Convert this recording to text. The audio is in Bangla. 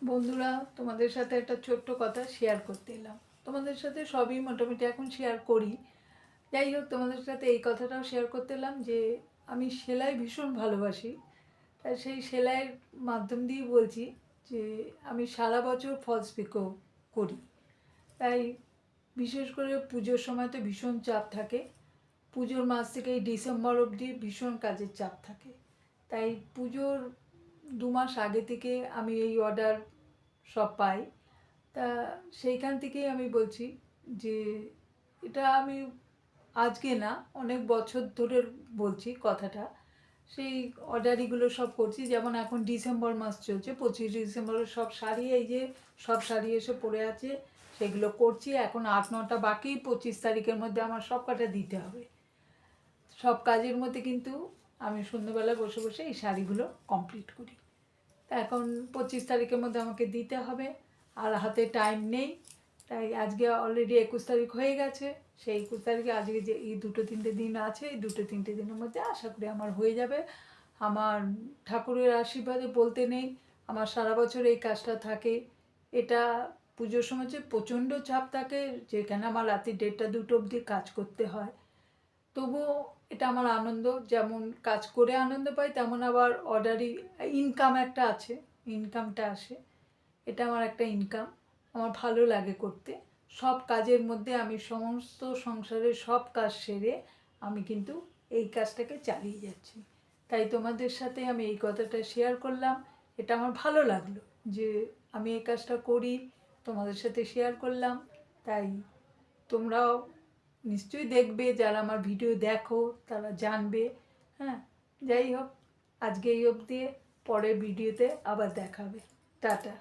বন্ধুরা, তোমাদের সাথে একটা ছোট্ট কথা শেয়ার করতে এলাম। তোমাদের সাথে সবই মোটামুটি এখন শেয়ার করি। যাই হোক, তোমাদের সাথে এই কথাটাও শেয়ার করতে এলাম যে আমি সেলাই ভীষণ ভালোবাসি। তাই সেই সেলাইয়ের মাধ্যম দিয়েই বলছি যে আমি সারা বছর ফলস পিকো করি। তাই বিশেষ করে পুজোর সময় তো ভীষণ চাপ থাকে। পুজোর মাস থেকে এই ডিসেম্বর অবধি ভীষণ কাজের চাপ থাকে। তাই পুজোর 2 মাস আগে থেকে আমি এই অর্ডার সব পাই। তা সেইখান থেকেই আমি বলছি যে এটা আমি আজকে না, অনেক বছর ধরে বলছি কথাটা। সেই অর্ডারিগুলো সব করছি। যেমন এখন ডিসেম্বর মাস চলছে, 25 ডিসেম্বরের সব শাড়ি, এই যে সব শাড়ি এসে পড়ে আছে, সেগুলো করছি। এখন 8-9টা বাকি, 25 তারিখের মধ্যে আমার সব কটা দিতে হবে। সব কাজের মধ্যে কিন্তু আমি সন্ধ্যেবেলা বসে বসে এই শাড়িগুলো কমপ্লিট করি। তা এখন 25 তারিখের মধ্যে আমাকে দিতে হবে, আর হাতে টাইম নেই। তাই আজকে অলরেডি 21 তারিখ হয়ে গেছে। সেই 21 তারিখে আজকে যে এই 2-3টে দিন আছে, এই 2-3টে দিনের মধ্যে আশা করি আমার হয়ে যাবে। আমার ঠাকুরের আশীর্বাদে বলতে নেই, আমার সারা বছর এই কাজটা থাকে। এটা পুজোর সময় যে প্রচণ্ড চাপ থাকে, যেখানে আমার রাতে 1:30-2টো অবধি কাজ করতে হয়। তবুও এটা আমার আনন্দ। যেমন কাজ করে আনন্দ পাই, তেমন আবার অর্ডারই ইনকাম একটা আছে, ইনকামটা আসে। এটা আমার একটা ইনকাম, আমার ভালো লাগে করতে। সব কাজের মধ্যে আমি সমস্ত সংসারের সব কাজ সেরে আমি কিন্তু এই কাজটাকে চালিয়ে যাচ্ছি। তাই তোমাদের সাথে আমি এই কথাটা শেয়ার করলাম। এটা আমার ভালো লাগলো যে আমি এই কাজটা করি, তোমাদের সাথে শেয়ার করলাম। তাই তোমরাও নিশ্চয়ই দেখবে, যারা আমার ভিডিও দেখো তারা জানবে। হ্যাঁ, যাই হোক, আজকে এই অবধি, পরের ভিডিওতে আবার দেখাবে। টাটা।